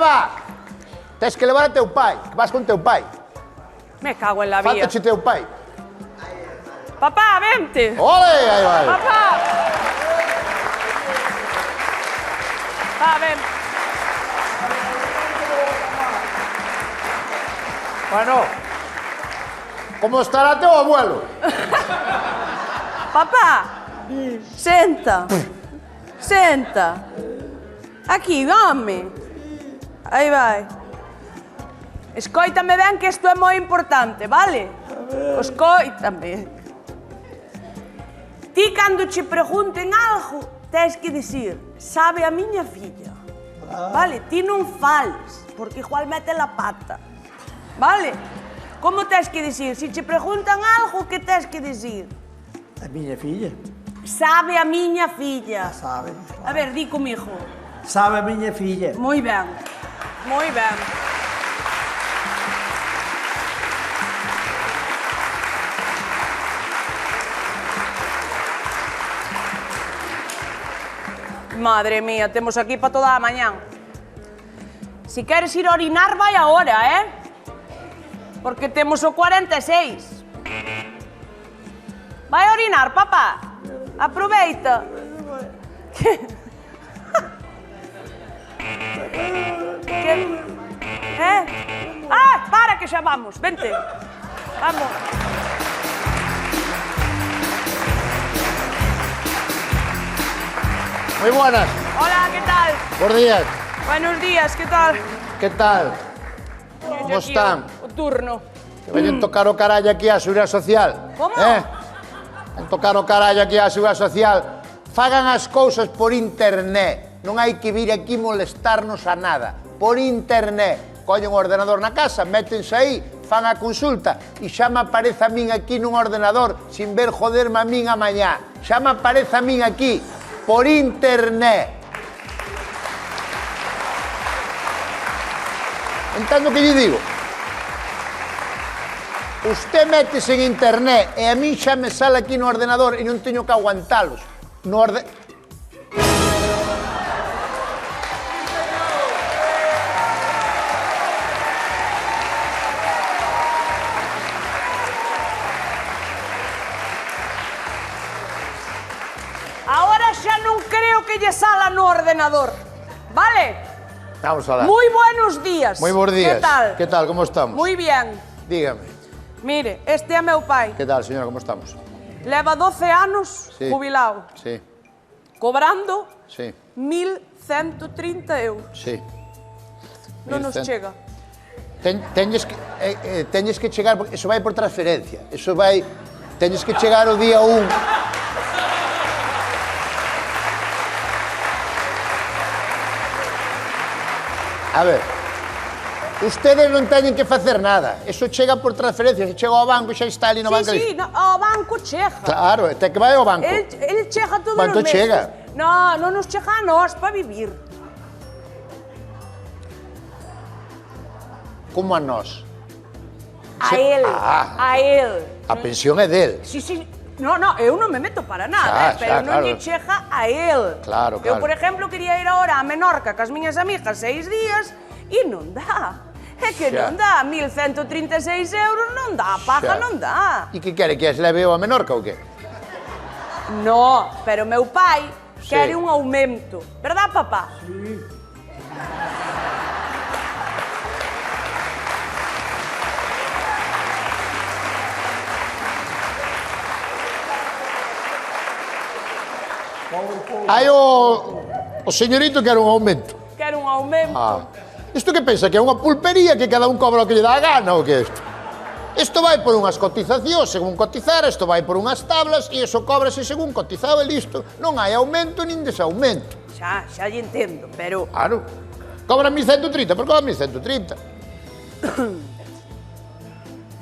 Alba! Tens que levar a teu pai, que vas con teu pai. Me cago en la vía. Faltache teu pai. Papá, vente. Ole, aí vai. Papá. Papá, ven. Bueno, como estará teu abuelo? Papá, senta. Senta. Aquí, home. Aí vai. Escoítame ben que isto é moi importante, vale? Escoítame. Ti, cando che pregunten algo, tens que dicir, sabe a miña filla. Vale? Ti non fales, porque igual mete la pata. Vale? Como tens que dicir? Se che preguntan algo, que tens que dicir? A miña filla. Sabe a miña filla. Sabe. A ver, di comigo. Sabe a miña filla. Moi ben. Moi ben. Madre mía, temos aquí para toda a mañán. Si queres ir a orinar, vai agora, eh? Porque temos o 46. Vai a orinar, papá. Aproveita. Ah, para que xa vamos. Vente. Vamos. Moi buenas. Hola, ¿qué tal? Buenos días. Buenos días, ¿qué tal? Que tal? Como están? O turno. Que veñen tocar o carallo aquí á Seguridade Social. Como? Ven tocar o carallo aquí á Seguridade Social. Fagan as cousas por internet. Non hai que vir aquí molestarnos a nada. Por internet. Collen o ordenador na casa, métense aí, fan a consulta e xa me aparece a min aquí nun ordenador sin ver joderme a min a mañá. Xa me aparece a min aquí. Por internet. Entendo o que lle digo? Usted métese en internet e a mí xa me sale aquí no ordenador e non teño que aguantalos. No Ahora xa non creo que lle sala no ordenador. Vale? Vamos a lá. Muy buenos días. Moi bons días. ¿Qué tal? Que tal, como estamos? Muy bien. Dígame. Mire, este é meu pai. Que tal, señora, como estamos? Leva 12 anos Sí. jubilado. Sí, Cobrando sí, 1.130 euros. sí. Non nos 1100. chega. Teñes que chegar, porque eso vai por transferencia. Eso vai... Teñes que chegar o día 1. A ver, ustedes non teñen que facer nada. Eso chega por transferencia. Se chega ao banco, xa está ali no banco. Sí, no, ao banco chega. Claro, te que vai ao banco. El chega todos Cuánto os meses. chega? No, non nos chega a nós para vivir. Como a nós. A él, a él. A pensión é del. Sí, sí. No, eu non me meto para nada, Xa, pero xa, non claro. lle chega a él. Claro, Eu, claro. por exemplo, quería ir ahora a Menorca cas miñas amigas 6 días e non dá. É que Xa. non dá, 1.136 euros non dá, paja Xa. non dá. E que quere, que as leve a Menorca ou que? No, pero meu pai Sí. quere un aumento. Verdad, papá? Hai o señorito que era un aumento. Quere un aumento. Isto que pensa, que é unha pulpería que cada un cobra o que lle dá a gana ou que é isto? Isto vai por unhas cotizacións, según cotizar, isto vai por unhas tablas e iso cóbrase según cotizado e listo. Non hai aumento nin desaumento. Xa lle entendo, pero... Claro. Cobra 1.130, pero cobra 1.130.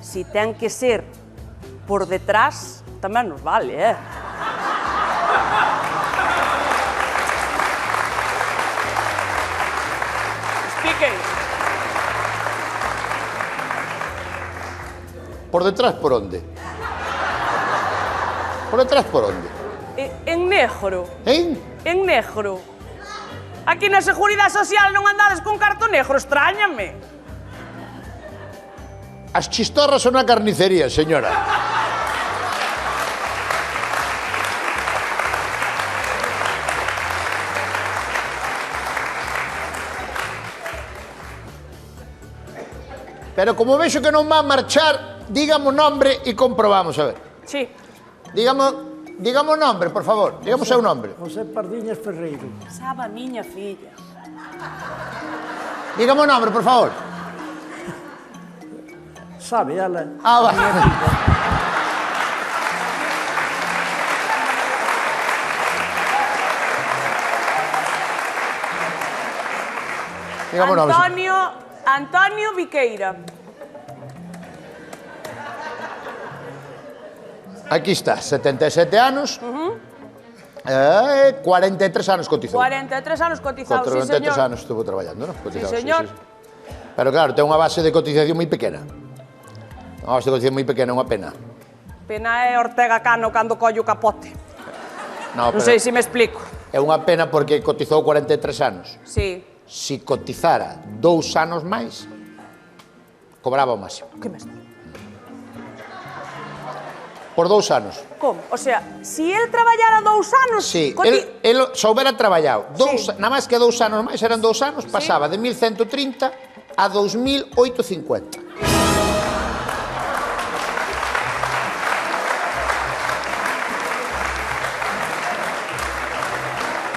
Si ten que ser por detrás, tamén nos vale, eh? Expliquen. Por detrás, por onde? Por detrás, por onde? En negro. En? En negro. Aquí na Seguridade Social non andades con carto negro, extrañame. As chistorras son na carnicería, señora. Pero como vexo que non va a marchar, dígame o nombre e comprobamos, a ver. Sí. Dígame o nombre, por favor. Dígame o seu nombre. José Pardiñas Ferreiro. Sabe a miña filla. Dígame o nombre, por favor. Sabe, ela... Ah, va. Dígame o nombre. Antonio Viqueira. Aquí está, 77 anos. 43 anos cotizou. 43 anos cotizado, sí, 43 señor. anos estuvo traballando, non? Sí, señor. Pero claro, ten unha base de cotización moi pequena. Unha base de cotización moi pequena, unha pena. Pena é Ortega Cano cando colle o capote. Non Non sei se me explico. É unha pena porque cotizou 43 anos. Sí. Si cotizara 2 anos máis, cobraba o máximo. Que me está? Por 2 anos. Como? O sea, si él traballara 2 anos... Sí, el soubera traballado. Sí. Nada máis que 2 anos máis, eran 2 anos, pasaba de 1130 a 2850.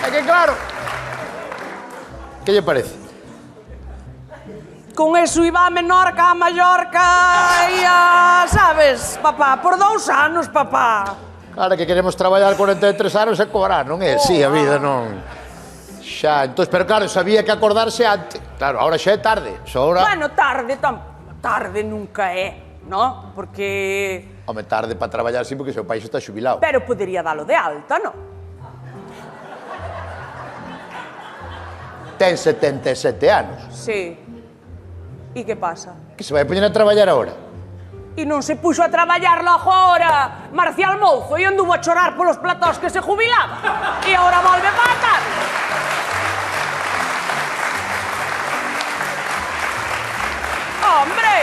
É que claro. Que lle parece? Con eso iba a Menorca, a Mallorca e a... Sabes, papá? Por 2 anos, papá. Claro que queremos traballar 43 anos e cobrar, non é? Sí, a vida non... Xa, entón, pero claro, sabía que acordarse antes. Claro, ahora xa é tarde. Bueno, tarde nunca é, ¿no? Porque... Home, tarde para traballar sí, porque seu pai xa está xubilado. Pero podería dalo de alta, ¿no? Ten 77 anos. Sí. E que pasa? Que se vai a poñer a traballar agora. E non se puxo a traballar logo agora Marcial Mouzo e anduvo a chorar polos platós que se jubilaba. E agora volve para a tarde. Hombre!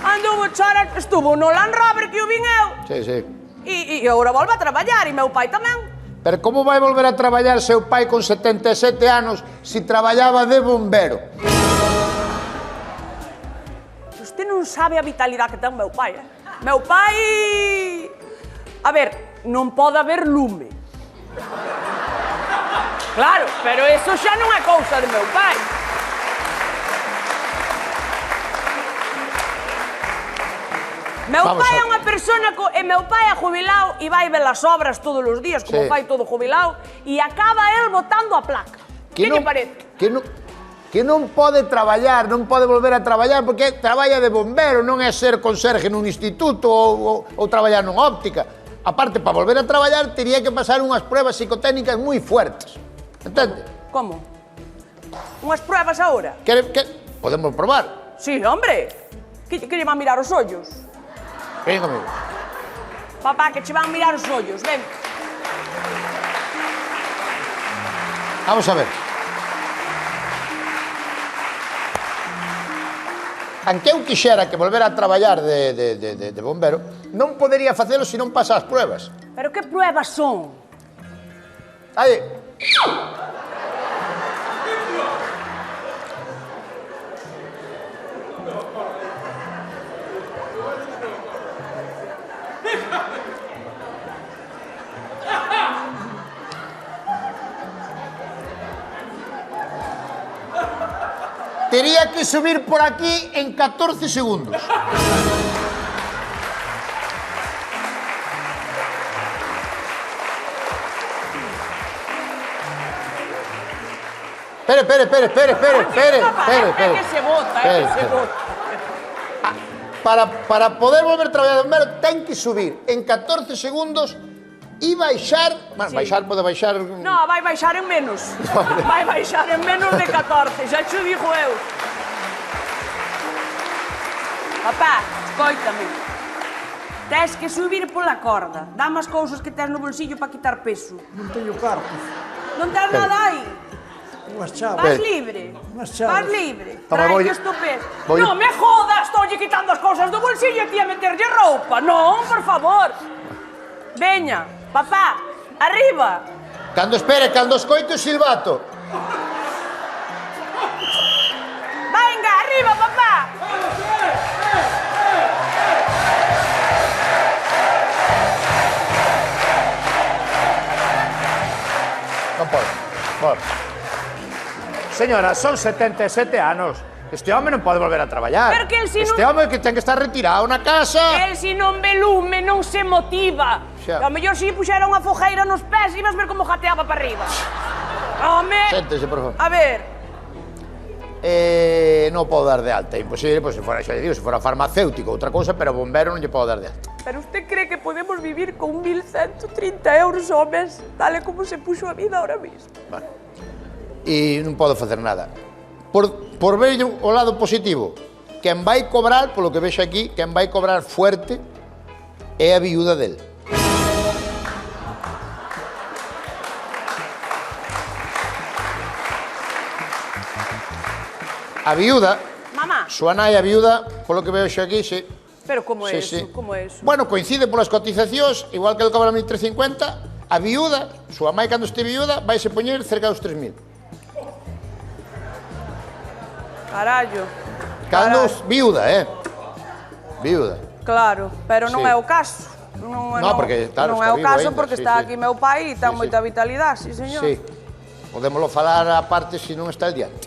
Anduvo a chorar, estuvo no Land Rover que o vin eu. Sí, sí. E agora volve a traballar, e meu pai tamén. Pero como vai volver a traballar seu pai con 77 anos si traballaba de bombero? Usted non sabe a vitalidade que ten meu pai, Meu pai... A ver, non pode haber lume. Claro, pero eso xa non é cousa de meu pai. Meu pai é unha persona... Meu pai é jubilado e vai ver as obras todos os días, como fai todo jubilado, e acaba el botando a placa. Que lle parece? Que non pode traballar, non pode volver a traballar, porque traballa de bombero, non é ser conserje nun instituto ou traballar nunha óptica. Aparte, para volver a traballar, teria que pasar unhas pruebas psicotécnicas moi fuertes. Entende? Como? Unhas pruebas agora? Podemos probar. Sí, hombre. Que lle van mirar os ollos? Ven comigo. Papá, que che van mirar os ollos, ven. Vamos a ver. Aunque eu quixera que volver a traballar de bombero, non podería facelo se non pasa as pruebas. Pero que pruebas son? Aí. Tería que subir por aquí en 14 segundos. Espere. É que se bota, Para poder volver a traballar de bombero, ten que subir en 14 segundos e baixar... Bueno, baixar pode baixar... No, vai baixar en menos. Vai baixar en menos de 14, xa xo dixo eu. Papá, escoítame. Tes que subir pola corda. Dame as cousas que tes no bolsillo para quitar peso. Non teño cartos. Non tes nada aí. Unhas chaves. Vas libre. Unhas chaves. Vas libre. Toma, Trae voy- que estupes. voy- Non me jodas, estoy quitando as cousas do bolsillo e ti a meterlle roupa. Non, por favor. Veña, papá, arriba. Cando espere, cando escoite o silbato. Venga, arriba, papá. Non pode. Pode. Señora, son 77 anos. Este home non pode volver a traballar. Pero que el si Este non- home que ten que estar retirado na casa. El si non ve lume, non se motiva. Xa. E ao mellor si puxera unha fogueira nos pés, ibas ver como jateaba para arriba. Home. Séntese, por favor. A ver, Non podo dar de alta, é imposible, pois se fora, xa lle digo, se fora farmacéutico, outra cousa, pero bombero non lle podo dar de alta. pero usted cree que podemos vivir con 1.130 euros ao mes, tal e como se puxo a vida ahora mismo? Vale. E non podo facer nada. Por ver o lado positivo, quen vai cobrar, polo que vexo aquí, quen vai cobrar fuerte é a viúda del. A viúda, Mamá, súa nai a viúda, polo que vexo aquí, sí. pero como é Sí, eso? sí. Como é eso? Bueno, coincide polas cotizacións, igual que el cobra 1.350, a viúda, súa mai cando este viúda, vaise poñer cerca dos 3.000. Carallo. Cando Carallo. viúda, viúda. Claro, pero non Sí. é o caso. Non, No, porque, claro, non está é o vivo caso aínda, porque sí, está sí. aquí meu pai e ten Sí, moita sí. vitalidade, sí, señor. Sí. Podémoslo falar a parte se non está el diante.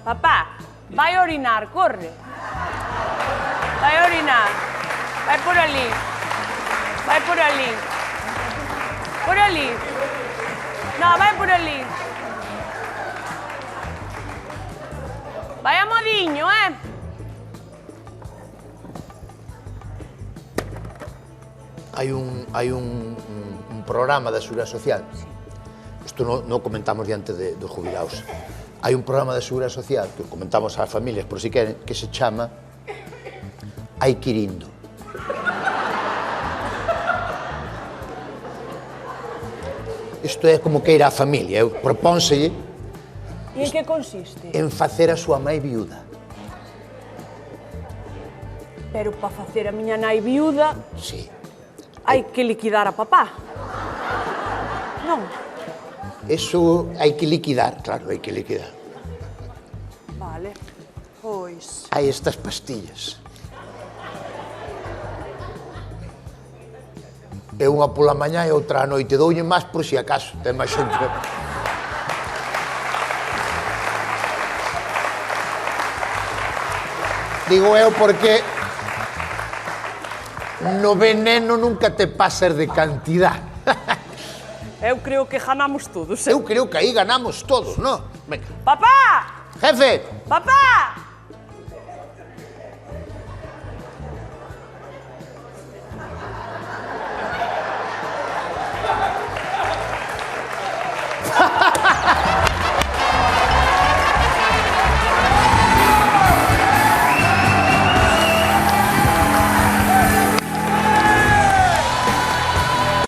Papá, vai a orinar, corre. Vai a orinar. Vai por ali. Vai por ali. Por ali. No, vai por ali. Vai a modiño, Hai un programa da Seguridade Social. Isto non comentamos diante dos jubilados. Hai un programa da Seguridade Social que comentamos ás familias por si queren, que se chama Aiquirindo. Isto é como que ir á familia. Eu propónselle E en que consiste? en facer a súa mãe viúda. Pero para facer a miña nai viuda, Sí. hai que liquidar a papá. Non? Eso hai que liquidar, claro, hai que liquidar. Vale. Pois... Hai estas pastillas. E unha pola mañá e outra á noite. Doulle máis por si acaso, ten máis xente. Digo eu porque no veneno nunca te pasas de cantidad. Eu creo que ganamos todos. Eu creo que aí ganamos todos, non? Venga. Papá! Jefe, Papá!